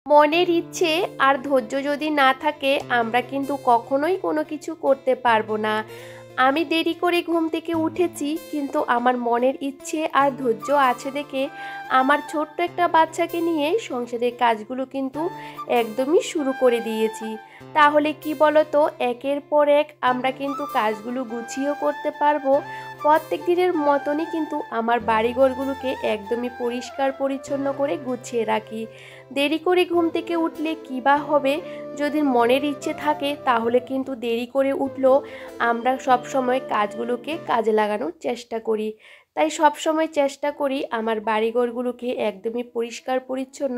মনের ইচ্ছে আর ধৈর্য যদি না থাকে আমরা কিন্তু কখনোই কোনো কিছু করতে পারবো না। আমি দেরি করে ঘুম থেকে উঠেছি, কিন্তু আমার মনের ইচ্ছে আর ধৈর্য আছে দেখে আমার ছোট্ট একটা বাচ্চাকে নিয়ে সংসারের কাজগুলো কিন্তু একদমই শুরু করে দিয়েছি। তাহলে কি বলো তো, একের পর এক আমরা কিন্তু কাজগুলো গুছিয়েও করতে পারবো। প্রত্যেক দিনের মতনই কিন্তু আমার বাড়িঘরগুলোকে একদমই পরিষ্কার পরিচ্ছন্ন করে গুছিয়ে রাখি। দেরি করে ঘুম থেকে উঠলে কী বা হবে, যদি মনের ইচ্ছে থাকে তাহলে কিন্তু দেরি করে উঠলেও আমরা সব সময় কাজগুলোকে কাজে লাগানোর চেষ্টা করি। তাই সব সময় চেষ্টা করি আমার বাড়িঘরগুলোকে একদমই পরিষ্কার পরিচ্ছন্ন,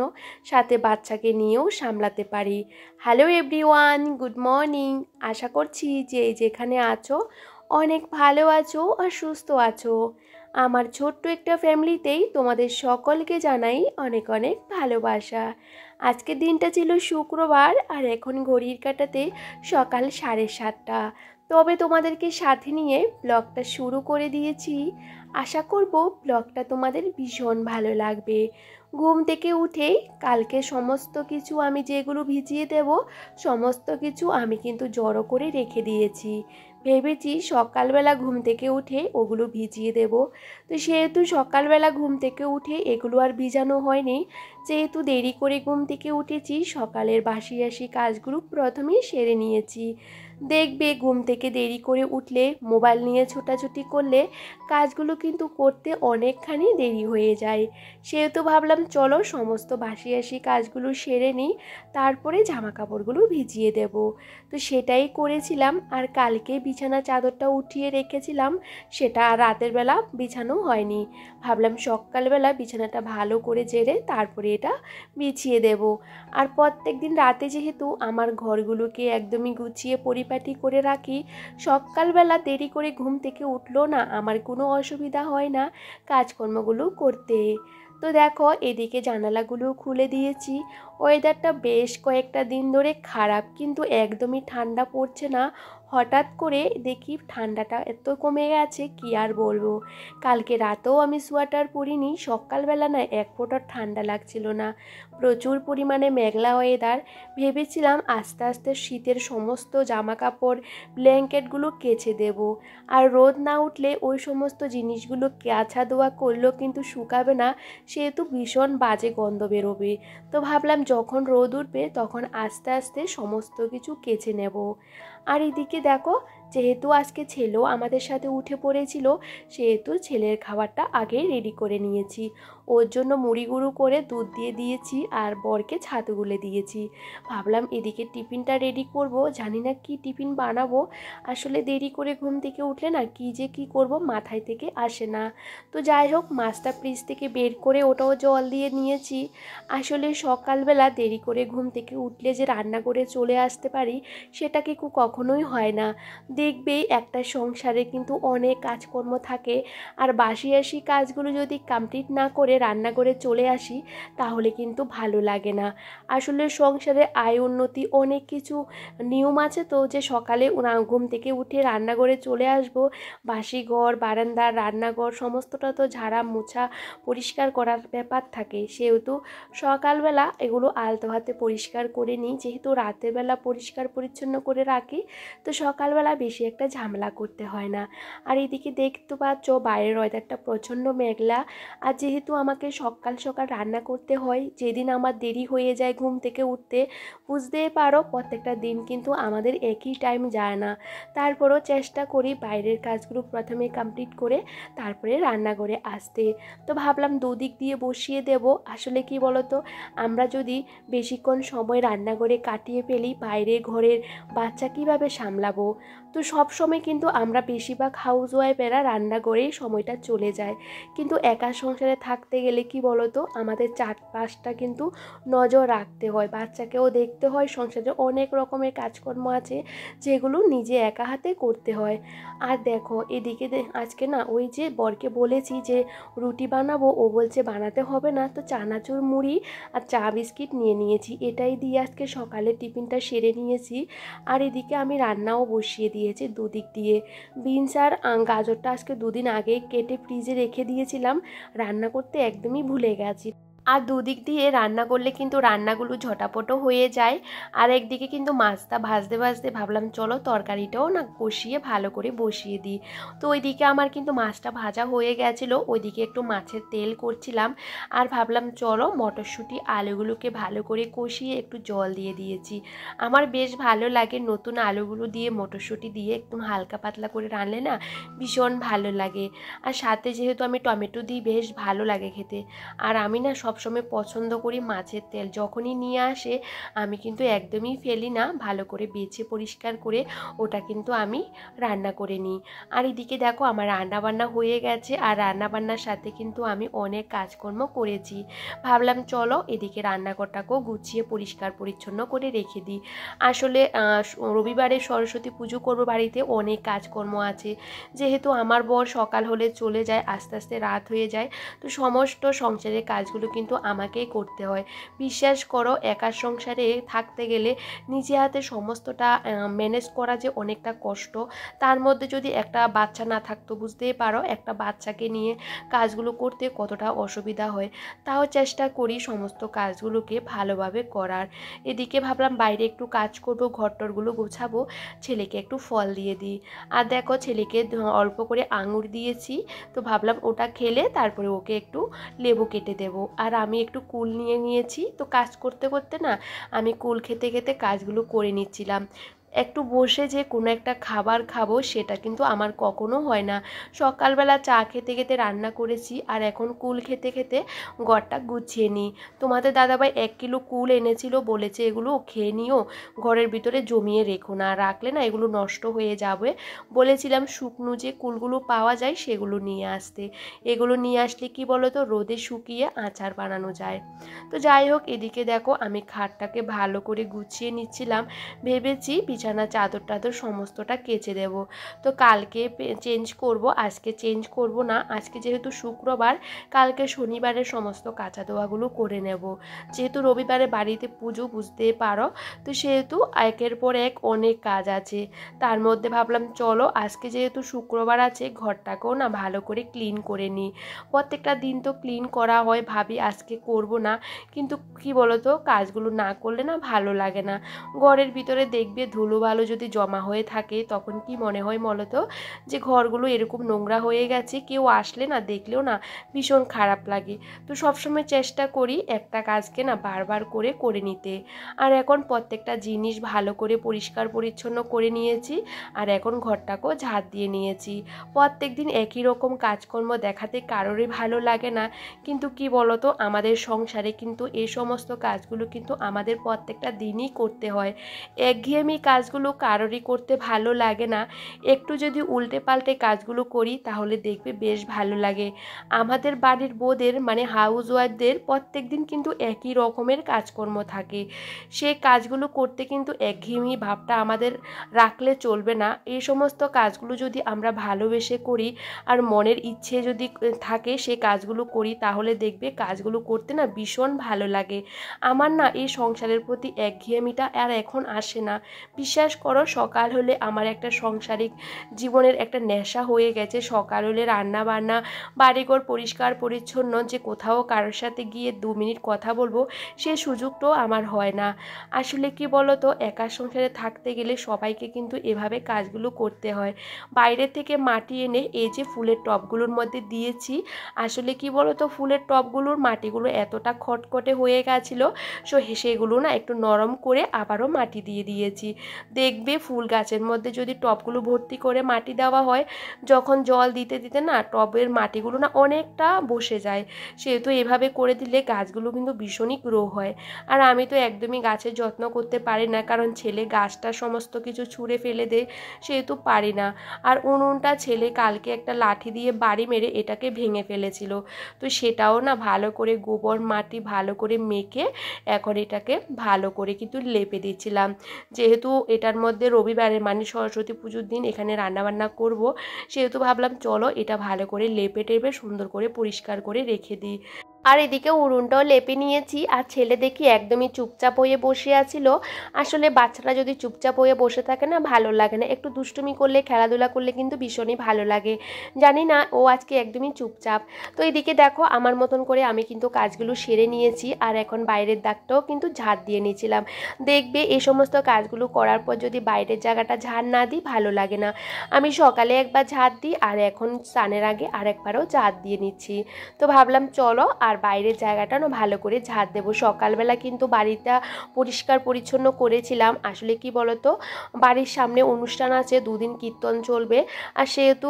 সাথে বাচ্চাকে নিয়েও সামলাতে পারি। Hello everyone, good morning. আশা করছি যে যেখানে আছো অনেক ভালো আছো আর সুস্থ আছো। আমার ছোট্ট একটা ফ্যামিলিতেই তোমাদের সকলকে জানাই অনেক অনেক ভালোবাসা। আজকের দিনটা ছিল শুক্রবার, আর এখন ঘড়ির কাঁটাতে সকাল 7:30। তবে তোমাদেরকে সাথে নিয়ে ব্লগটা শুরু করে দিয়েছি। আশা করব ব্লগটা তোমাদের ভীষণ ভালো লাগবে। ঘুম থেকে উঠেই কালকে সমস্ত কিছু আমি যেগুলো ভিজিয়ে দেব সমস্ত কিছু আমি কিন্তু জড়ো করে রেখে দিয়েছি। ভেবেছি সকালবেলা ঘুম থেকে উঠে ওগুলো ভিজিয়ে দেব। তো সেহেতু সকালবেলা ঘুম থেকে উঠে এগুলো আর ভিজানো হয়নি। যেহেতু দেরি করে ঘুম থেকে উঠেছি, সকালের বাসি কাজগুলো প্রথমেই সেরে নিয়েছি। দেখবে ঘুম থেকে দেরি করে উঠলে মোবাইল নিয়ে ছোটাছুটি করলে কাজগুলো কিন্তু করতে অনেকখানি দেরি হয়ে যায়। সেহেতু ভাবলাম চলো সমস্ত বাসি কাজগুলো সেরে নিই, তারপরে জামা কাপড়গুলো ভিজিয়ে দেব। তো সেটাই করেছিলাম। আর কালকে বিছানা চাদরটা উঠিয়ে রেখেছিলাম, সেটা আর রাতের বেলা বিছানো হয়নি। ভাবলাম সকালবেলা বিছানাটা ভালো করে ঝেড়ে তারপরে এটা বিছিয়ে দেব। আর প্রত্যেক দিন রাতে যেহেতু আমার ঘরগুলোকে একদমই গুছিয়ে পরিপাটি করে রাখি, সকালবেলা দেরি করে ঘুম থেকে উঠলো না আমার কোনো অসুবিধা হয় না কাজকর্মগুলো করতে। তো দেখো এদিকে জানালাগুলো খুলে দিয়েছি। ওয়েদারটা বেশ কয়েকটা দিন ধরে খারাপ, কিন্তু একদমই ঠান্ডা পড়ছে না। হঠাৎ করে দেখি ঠান্ডাটা এত কমে গেছে কি আর বলবো। কালকে রাতেও আমি সোয়েটার পরিনি, সকালবেলা না এক ফোঁটা ঠান্ডা লাগছিল না। প্রচুর পরিমাণে মেঘলা ওয়েদার। ভেবেছিলাম আস্তে আস্তে শীতের সমস্ত জামা কাপড় ব্ল্যাঙ্কেটগুলো কেচে দেব। আর রোদ না উঠলে ওই সমস্ত জিনিসগুলো কাচা ধোয়া করলেও কিন্তু শুকাবে না, সেহেতু ভীষণ বাজে গন্ধ বেরোবে। তো ভাবলাম যখন রোদ উঠবে তখন আস্তে আস্তে সমস্ত কিছু কেচে নেব। আর এদিকে দেখো, যেহেতু আজকে ছেলেও আমাদের সাথে উঠে পড়েছিল, সেহেতু ছেলের খাবারটা আগেই রেডি করে নিয়েছি। ওর জন্য মুড়ি গুঁড়ো করে দুধ দিয়ে দিয়েছি, আর বরকে ছাতু গুলে দিয়েছি। ভাবলাম এদিকে টিফিনটা রেডি করব, জানি না কি টিফিন বানাবো। আসলে দেরি করে ঘুম থেকে উঠলে না কি যে কি করব মাথায় থেকে আসে না। তো যাই হোক, মাছটা ফ্রিজ থেকে বের করে ওটাও জল দিয়ে নিয়েছি। আসলে সকালবেলা দেরি করে ঘুম থেকে উঠলে যে রান্না করে চলে আসতে পারি সেটা কিন্তু কখনোই হয় না। দেখবে একটা সংসারে কিন্তু অনেক কাজকর্ম থাকে, আর বাসি কাজগুলো যদি কমপ্লিট না করে রান্না করে চলে আসি তাহলে কিন্তু ভালো লাগে না। আসলে সংসারে আয় উন্নতি অনেক কিছু নিয়ম আছে, তো যে সকালে ঘুম থেকে উঠে রান্নাঘরে চলে আসব, বাসি ঘর বারান্দা রান্নাঘর সমস্তটা তো ঝাড়া মোছা পরিষ্কার করার ব্যাপার থাকে। সেহেতু সকালবেলা এগুলো আলতো হাতে পরিষ্কার করে নিই, যেহেতু রাতের বেলা পরিষ্কার পরিচ্ছন্ন করে রাখি, তো সকালবেলা বেশি একটা ঝামেলা করতে হয় না। আর এদিকে দেখতে পাচ্ছ বাইরের ওয়েদারটা প্রচণ্ড মেঘলা। আর যেহেতু আমাকে সকাল সকাল রান্না করতে হয়, যেদিন আমার দেরি হয়ে যায় ঘুম থেকে উঠতে, বুঝতেই পারো প্রত্যেকটা দিন কিন্তু আমাদের একই টাইম যায় না। তারপরও চেষ্টা করি বাইরের কাজগুলো প্রথমে কমপ্লিট করে তারপরে রান্নাঘরে আসতে। তো ভাবলাম দুদিক দিয়ে বসিয়ে দেব। আসলে কি বলো তো, আমরা যদি বেশিক্ষণ সময় রান্নাঘরে কাটিয়ে ফেলি, বাইরে ঘরের বাচ্চা কিভাবে সামলাবো। তো সব সময় কিন্তু আমরা বেশিরভাগ হাউস ওয়াইফেরা রান্নাঘরেই সময়টা চলে যায়, কিন্তু একা সংসারে থাকতে গেলে কি বলো তো, আমাদের চারপাশটা কিন্তু নজর রাখতে হয়, বাচ্চাকেও দেখতে হয়, সংসারে অনেক রকমের কাজকর্ম আছে যেগুলো নিজে একা হাতে করতে হয়। আর দেখো এদিকে আজকে না ওই যে বরকে বলেছি যে রুটি বানাবো, ও বলছে বানাতে হবে না, তো চানাচুর মুড়ি আর চা বিস্কিট নিয়ে নিয়েছি, এটাই দিয়ে আজকে সকালে টিফিনটা সেরে নিয়েছি। আর এদিকে আমি রান্নাও বসিয়ে দিয়েছি দুদিক দিয়ে। বিনস আর গাজরটা আজকে দুদিন আগেই কেটে ফ্রিজে রেখে দিয়েছিলাম, রান্না করতে একদমই ভুলে গেছি। আর দুদিক দিয়ে রান্না করলে কিন্তু রান্নাগুলো ঝটাপটও হয়ে যায়। আর একদিকে কিন্তু মাছটা ভাজতে ভাজতে ভাবলাম চলো তরকারিটাও না কষিয়ে ভালো করে বসিয়ে দিই। তো ওইদিকে আমার কিন্তু মাছটা ভাজা হয়ে গেছিলো, ওইদিকে একটু মাছের তেল করছিলাম। আর ভাবলাম চলো মটরশুঁটি আলুগুলোকে ভালো করে কষিয়ে একটু জল দিয়ে দিয়েছি। আমার বেশ ভালো লাগে নতুন আলুগুলো দিয়ে মটরশুঁটি দিয়ে একটু হালকা পাতলা করে রানলে না ভীষণ ভালো লাগে। আর সাথে যেহেতু আমি টমেটো দিই বেশ ভালো লাগে খেতে। আর আমি না সবসময় পছন্দ করি মাছের তেল, যখনই নিয়ে আসে আমি কিন্তু একদমই ফেলি না, ভালো করে বেছে পরিষ্কার করে ওটা কিন্তু আমি রান্না করে নিই। আর এদিকে দেখো আমার রান্নাবান্না হয়ে গেছে, আর রান্নাবান্নার সাথে কিন্তু আমি অনেক কাজকর্ম করেছি। ভাবলাম চলো এদিকে রান্নাঘরটাকেও গুছিয়ে পরিষ্কার পরিচ্ছন্ন করে রেখে দিই। আসলে রবিবারে সরস্বতী পুজো করবো, বাড়িতে অনেক কাজকর্ম আছে। যেহেতু আমার বর সকাল হলে চলে যায়, আস্তে আস্তে রাত হয়ে যায়, তো সমস্ত সংসারের কাজগুলো কিন্তু আমাকেই করতে হয়। বিশ্বাস করো একার সংসারে থাকতে গেলে নিজে হাতে সমস্তটা ম্যানেজ করা যে অনেকটা কষ্ট। তার মধ্যে যদি একটা বাচ্চা না থাকতো বুঝতেই পারো একটা বাচ্চাকে নিয়ে কাজগুলো করতে কতটা অসুবিধা হয়। তাও চেষ্টা করি সমস্ত কাজগুলোকে ভালোভাবে করার। এদিকে ভাবলাম বাইরে একটু কাজ করব, ঘরটরগুলো গোছাবো, ছেলেকে একটু ফল দিয়ে দিই। আর দেখো ছেলেকে অল্প করে আঙুর দিয়েছি, তো ভাবলাম ওটা খেলে তারপরে ওকে একটু লেবু কেটে দেব। আর আমি একটু কুল নিয়ে নিয়েছি, তো কাজ করতে করতে না আমি কুল খেতে খেতে কাজগুলো করে নিচ্ছিলাম। একটু বসে যে কোনো একটা খাবার খাবো সেটা কিন্তু আমার কখনো হয় না। সকালবেলা চা খেতে খেতে রান্না করেছি, আর এখন কুল খেতে খেতে ঘরটা গুছিয়ে নিই। তোমাদের দাদাভাই 1 কিলো কুল এনেছিল, বলেছে এগুলো খেয়ে নিও, ঘরের ভিতরে জমিয়ে রেখো না, রাখলে না এগুলো নষ্ট হয়ে যাবে। বলেছিলাম শুকনো যে কুলগুলো পাওয়া যায় সেগুলো নিয়ে আসতে। এগুলো নিয়ে আসলে কি বলো তো রোদে শুকিয়ে আচার বানানো যায়। তো যাই হোক এদিকে দেখো আমি খাটটাকে ভালো করে গুছিয়ে নিচ্ছিলাম। ভেবেছি বিছানা চাদর টাদর সমস্তটা কেচে দেব। তো কালকে চেঞ্জ করব, আজকে চেঞ্জ করব না। আজকে যেহেতু শুক্রবার, কালকে শনিবারের সমস্ত কাঁচা ধোয়াগুলো করে নেব। যেহেতু রবিবারে বাড়িতে পুজো বুঝতেই পারো, তো সেহেতু একের পর এক অনেক কাজ আছে। তার মধ্যে ভাবলাম চলো আজকে যেহেতু শুক্রবার আছে ঘরটাকেও না ভালো করে ক্লিন করে নিই। প্রত্যেকটা দিন তো ক্লিন করা হয়, ভাবি আজকে করব না, কিন্তু কি বলতো কাজগুলো না করলে না ভালো লাগে না। ঘরের ভিতরে দেখবে ধুলো বালো যদি জমা হয়ে থাকে তখন কি মনে হয় বলতো যে ঘরগুলো এরকম নোংরা হয়ে গেছে, কেউ আসলে না দেখলেও না ভীষণ খারাপ লাগে। তো সবসময় চেষ্টা করি একটা কাজকে না বারবার করে করে নিতে। আর এখন প্রত্যেকটা জিনিস ভালো করে পরিষ্কার পরিচ্ছন্ন করে নিয়েছি, আর এখন ঘরটাকেও ঝাড় দিয়ে নিয়েছি। প্রত্যেক দিন একই রকম কাজকর্ম দেখাতে কারোরই ভালো লাগে না, কিন্তু কি বলতো আমাদের সংসারে কিন্তু এই সমস্ত কাজগুলো কিন্তু আমাদের প্রত্যেকটা দিনই করতে হয়। একঘেয়েমি কাজগুলো কারোরই করতে ভালো লাগে না। একটু যদি উল্টে পাল্টে কাজগুলো করি তাহলে দেখবে বেশ ভালো লাগে। আমাদের বাড়ির বউদের মানে হাউস ওয়াইফদের প্রত্যেক দিন কিন্তু একই রকমের কাজকর্ম থাকে। সেই কাজগুলো করতে কিন্তু একঘেয়েমি ভাবটা আমাদের রাখলে চলবে না। এই সমস্ত কাজগুলো যদি আমরা ভালোবেসে করি আর মনের ইচ্ছে যদি থাকে সে কাজগুলো করি, তাহলে দেখবে কাজগুলো করতে না ভীষণ ভালো লাগে। আমার না এই সংসারের প্রতি একঘেয়েমিটা আর এখন আসে না। বিশ্বাস করো সকাল হলে আমার একটা সাংসারিক জীবনের একটা নেশা হয়ে গেছে। সকাল হলে রান্না বান্না, বাড়িঘর পরিষ্কার পরিচ্ছন্ন, যে কোথাও কারোর সাথে গিয়ে 2 মিনিট কথা বলবো সে সুযোগটাও আমার হয় না। আসলে কি বলো তো একার সংসারে থাকতে গেলে সবাইকে কিন্তু এভাবে কাজগুলো করতে হয়। বাইরে থেকে মাটি এনে এই যে ফুলের টবগুলোর মধ্যে দিয়েছি, আসলে কি বলো তো ফুলের টবগুলোর মাটিগুলো এতটা খটখটে হয়ে গেছিলো, সেগুলো না একটু নরম করে আবারও মাটি দিয়ে দিয়েছি। দেখবে ফুল গাছের মধ্যে যদি টবগুলো ভর্তি করে মাটি দেওয়া হয়, যখন জল দিতে দিতে না টবের মাটিগুলো না অনেকটা বসে যায়। সেহেতু এভাবে করে দিলে গাছগুলো কিন্তু ভীষণই গ্রো হয়। আর আমি তো একদমই গাছের যত্ন করতে পারি না, কারণ ছেলে গাছটা সমস্ত কিছু ছুঁড়ে ফেলে দেয়, সেহেতু পারি না। আর উনুনটা ছেলে কালকে একটা লাঠি দিয়ে বাড়ি মেরে এটাকে ভেঙে ফেলেছিল, তো সেটাও না ভালো করে গোবর মাটি ভালো করে মেখে এখন এটাকে ভালো করে কিন্তু লেপে দিচ্ছিলাম। যেহেতু এটার মধ্যে রবিবারে মানে সরস্বতী পুজোর দিন এখানে রান্নাবান্না করব, সেহেতু ভাবলাম চলো এটা ভালো করে লেপে টেপে সুন্দর করে পরিষ্কার করে রেখে দিই। আর এদিকে উনুনটাও লেপে নিয়েছি। আর ছেলে দেখি একদমই চুপচাপ হয়ে বসে আছিল। আসলে বাচ্চারা যদি চুপচাপ হয়ে বসে থাকে না, ভালো লাগে না। একটু দুষ্টুমি করলে, খেলাধুলা করলে কিন্তু ভীষণই ভালো লাগে। জানি না, ও আজকে একদমই চুপচাপ। তো এদিকে দেখো আমার মতন করে আমি কিন্তু কাজগুলো সেরে নিয়েছি। আর এখন বাইরের দাগটাও কিন্তু ঝাড় দিয়ে নিয়েছিলাম। দেখবে এই সমস্ত কাজগুলো করার পর যদি বাইরের জায়গাটা ঝাড় না দিই, ভালো লাগে না। আমি সকালে একবার ঝাড় দিই, আর এখন স্নানের আগে আরেকবারও ঝাড় দিয়ে নিচ্ছি। তো ভাবলাম চলো আর বাইরের জায়গাটা না ভালো করে ঝাড় দেবো। সকালবেলা কিন্তু বাড়িটা পরিষ্কার পরিচ্ছন্ন করেছিলাম। আসলে কি বলতো, বাড়ির সামনে অনুষ্ঠান আছে, 2 দিন কীর্তন চলবে। আর সেহেতু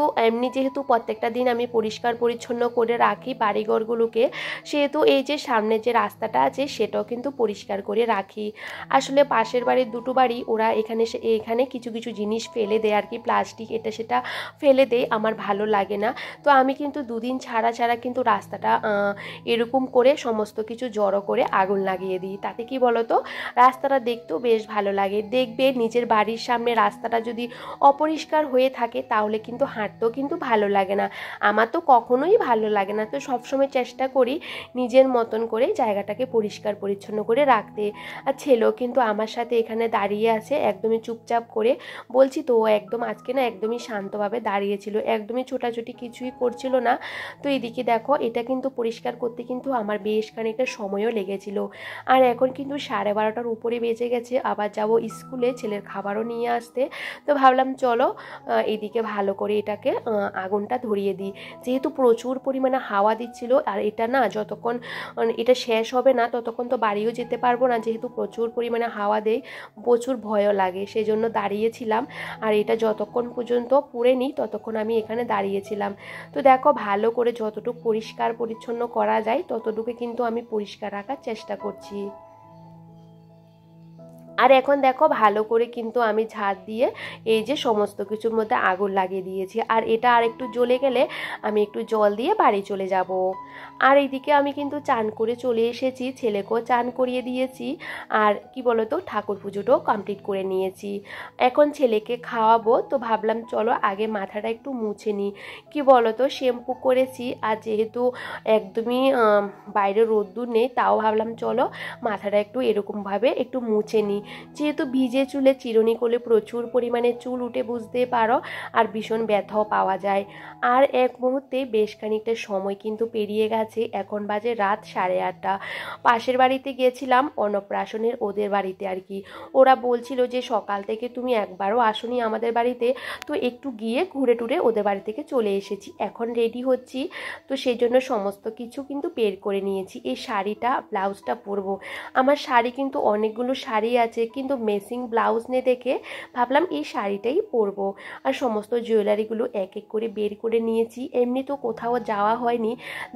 যেহেতু প্রত্যেকটা দিন আমি পরিষ্কার পরিচ্ছন্ন করে রাখি বাড়িঘরগুলোকে, সেহেতু এই যে সামনে যে রাস্তাটা আছে সেটাও কিন্তু পরিষ্কার করে রাখি। আসলে পাশের বাড়ির 2টো বাড়ি, ওরা এখানে কিছু কিছু জিনিস ফেলে দেয় আর কি, প্লাস্টিক এটা সেটা ফেলে দেয়, আমার ভালো লাগে না। তো আমি কিন্তু 2 দিন ছাড়া ছাড়া কিন্তু রাস্তাটা এরকম করে সমস্ত কিছু জড়ো করে আগুন লাগিয়ে দিই। তাতে কি বলতো, রাস্তাটা দেখতেও বেশ ভালো লাগে। দেখবে নিজের বাড়ির সামনে রাস্তাটা যদি অপরিষ্কার হয়ে থাকে তাহলে কিন্তু হাঁটতেও কিন্তু ভালো লাগে না। আমার তো কখনোই ভালো লাগে না। তো সবসময় চেষ্টা করি নিজের মতন করে জায়গাটাকে পরিষ্কার পরিচ্ছন্ন করে রাখতে। আর ছেলেও কিন্তু আমার সাথে এখানে দাঁড়িয়ে আছে একদমই চুপচাপ করে। বলছি তো, ও একদম আজকে না একদমই শান্তভাবে দাঁড়িয়েছিল, একদমই ছোটাছুটি কিছুই করছিল না। তো এদিকে দেখো এটা কিন্তু পরিষ্কার করতে কিন্তু আমার বেশ খানিকটা সময়ও লেগেছিল। আর এখন কিন্তু 12:30টার উপরে বেজে গেছে, আবার যাব স্কুলে ছেলের খাবারও নিয়ে আসতে। তো ভাবলাম চলো এদিকে ভালো করে এটাকে আগুনটা ধরিয়ে দিই। যেহেতু প্রচুর পরিমাণে হাওয়া দিচ্ছিল, আর এটা না যতক্ষণ এটা শেষ হবে না ততক্ষণ তো বাড়িও যেতে পারবো না, যেহেতু প্রচুর পরিমাণে হাওয়া দেয়, প্রচুর ভয়ও লাগে, সেজন্য দাঁড়িয়েছিলাম। আর এটা যতক্ষণ পর্যন্ত পুড়েনি ততক্ষণ আমি এখানে দাঁড়িয়েছিলাম। তো দেখো ভালো করে যতটুকু পরিষ্কার পরিচ্ছন্ন করা যায় ততটুকু কিন্তু আমি পরিষ্কার রাখার চেষ্টা করছি। আর এখন দেখো ভালো করে কিন্তু আমি ঝাড় দিয়ে এই যে সমস্ত কিছুর মধ্যে আগুন লাগিয়ে দিয়েছি। আর এটা আর একটু জ্বলে গেলে আমি একটু জল দিয়ে বাড়ি চলে যাব। আর এইদিকে আমি কিন্তু চান করে চলে এসেছি, ছেলেকেও চান করিয়ে দিয়েছি। আর কি বলতো, ঠাকুর পুজোটাও কমপ্লিট করে নিয়েছি। এখন ছেলেকে খাওয়াবো। তো ভাবলাম চলো আগে মাথাটা একটু মুছে নিই। কি বলতো, শ্যাম্পু করেছি, আর যেহেতু একদমই বাইরে রোদ্দুর নেই, তাও ভাবলাম চলো মাথাটা একটু এরকমভাবে একটু মুছে নিই। যেহেতু ভিজে চুলে চিরুনি করলে প্রচুর পরিমাণে চুল উঠে, বুঝতে পারো, আর ভীষণ ব্যথাও পাওয়া যায়। আর এক মুহূর্তে বেশ খানিকটা সময় কিন্তু পেরিয়ে গেছে, এখন বাজে রাত 8:30। পাশের বাড়িতে গিয়েছিলাম অন্নপ্রাশনের, ওদের বাড়িতে আর কি। ওরা বলছিল যে সকাল থেকে তুমি একবারও আসোনি আমাদের বাড়িতে, তো একটু গিয়ে ঘুরে টুরে ওদের বাড়ি থেকে চলে এসেছি। এখন রেডি হচ্ছি, তো সেই জন্য সমস্ত কিছু কিন্তু বের করে নিয়েছি। এই শাড়িটা, ব্লাউজটা পরবো। আমার শাড়ি কিন্তু অনেকগুলো শাড়ি আছে, কিন্তু ম্যাচিং ব্লাউজ নিয়ে দেখে ভাবলাম এই শাড়িটাই পরবো। আর সমস্ত জুয়েলারিগুলো এক এক করে বের করে নিয়েছি। এমনি তো কোথাও যাওয়া হয়নি,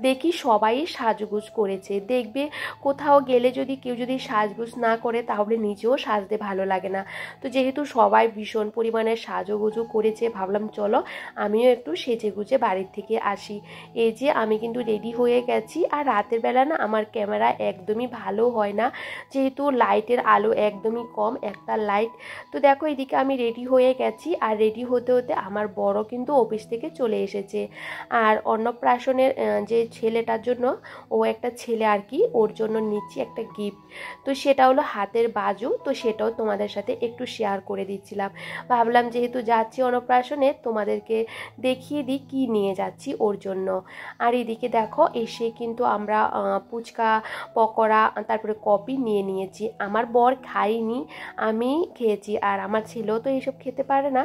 দেখি সবাই সাজগোজ করেছে। দেখবে কোথাও গেলে যদি কেউ যদি সাজগোজ না করে তাহলে নিজেও সাজতে ভালো লাগে না। তো যেহেতু সবাই ভীষণ পরিমাণে সাজগোজও করেছে, ভাবলাম চলো আমিও একটু সেজে গুজে বাড়ির থেকে আসি। এই যে আমি কিন্তু রেডি হয়ে গেছি। আর রাতের বেলা না আমার ক্যামেরা একদমই ভালো হয় না, যেহেতু লাইটের আলো একদমই কম, একটা লাইট। তো দেখো এদিকে আমি রেডি হয়ে গেছি। আর রেডি হতে হতে আমার বড় কিন্তু অফিস থেকে চলে এসেছে। আর অন্নপ্রাশনের যে ছেলেটার জন্য, ও একটা ছেলে আর কি, ওর জন্য নিচ্ছি একটা গিফট। তো সেটা হলো হাতের বাজু। তো সেটাও তোমাদের সাথে একটু শেয়ার করে দিচ্ছিলাম। ভাবলাম যেহেতু যাচ্ছি অন্নপ্রাশনে, তোমাদেরকে দেখিয়ে দিই কী নিয়ে যাচ্ছি ওর জন্য। আর এদিকে দেখো এসে কিন্তু আমরা ফুচকা, পকোড়া, তারপরে কফি নিয়ে নিয়েছি। আমার বর খাইনি, আমি খেয়েছি। আর আমার ছেলেও তো এইসব খেতে পারে না।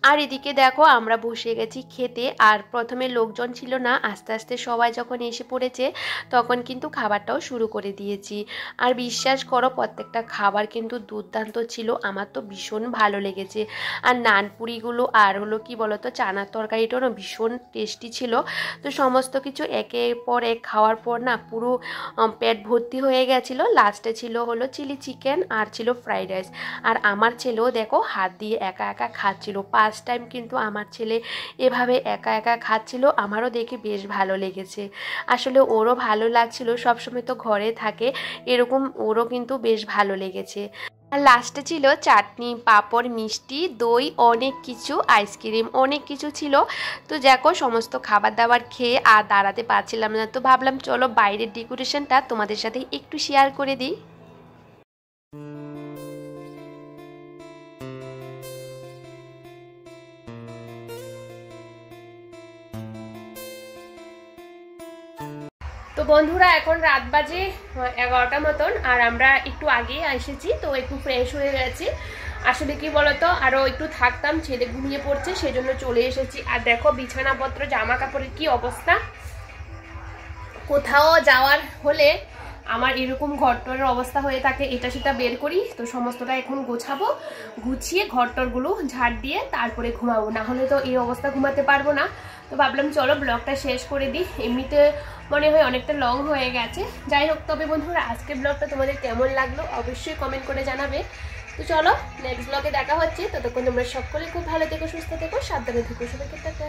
আর এদিকে দেখো আমরা বসে গেছি খেতে। আর প্রথমে লোকজন ছিল না, আস্তে আস্তে সবাই যখন এসে পড়েছে তখন কিন্তু খাবারটাও শুরু করে দিয়েছি। আর বিশ্বাস করো প্রত্যেকটা খাবার কিন্তু দুর্দান্ত ছিল, আমার তো ভীষণ ভালো লেগেছে। আর নানপুরিগুলো আর হলো কি বলতো, চানার তরকারিটাও না ভীষণ টেস্টি ছিল। তো সমস্ত কিছু একের পর এক খাওয়ার পর না পুরো পেট ভর্তি হয়ে গেছিলো। লাস্টে ছিল হলো চিলি চিকেন, আর ছিল ফ্রাইড রাইস। আর আমার ছেলেও দেখো হাত দিয়ে একা একা খাচ্ছিল, 5 ফার্স্ট টাইম কিন্তু আমার ছেলে এভাবে একা একা খাচ্ছিল, আমারও দেখে বেশ ভালো লেগেছে। আসলে ওরও ভালো লাগছিল, সবসময় তো ঘরে থাকে, এরকম ওরও কিন্তু বেশ ভালো লেগেছে। আর লাস্টে ছিল চাটনি, পাঁপড়, মিষ্টি, দই, অনেক কিছু, আইসক্রিম, অনেক কিছু ছিল। তো দেখো সমস্ত খাবার দাবার খেয়ে আর দাঁড়াতে পারছিলাম না, তো ভাবলাম চলো বাইরের ডেকোরেশনটা তোমাদের সাথে একটু শেয়ার করে দিই। তো বন্ধুরা এখন রাত বাজে 11টা মতন, আর আমরা একটু আগেই এসেছি, তো একটু ফ্রেশ হয়ে গেছি। আসলে কি বলতো, আরও একটু থাকতাম, ছেলে ঘুমিয়ে পড়ছে সেজন্য চলে এসেছি। আর দেখো বিছানাপত্র জামা কাপড়ের কি অবস্থা, কোথাও যাওয়ার হলে আমার এরকম ঘরটরের অবস্থা হয়ে থাকে, এটা সেটা বের করি, তো সমস্তটা এখন গোছাবো, গুছিয়ে ঘরটরগুলো ঝাড় দিয়ে তারপরে ঘুমাবো, না হলে তো এই অবস্থা ঘুমাতে পারবো না। তো ভাবলাম চলো ব্লগটা শেষ করে দিই, এমনিতে মনে হয় অনেকটা লং হয়ে গেছে। যাই হোক, তবে বন্ধুরা আজকের ব্লগটা তোমাদের কেমন লাগলো অবশ্যই কমেন্ট করে জানাবে। তো চলো নেক্সট ব্লগে দেখা হচ্ছে, ততক্ষণ তোমরা সকলে খুব ভালো থেকো, সুস্থ থেকো, সাবধানে থেকো, সবাইকে টাটা।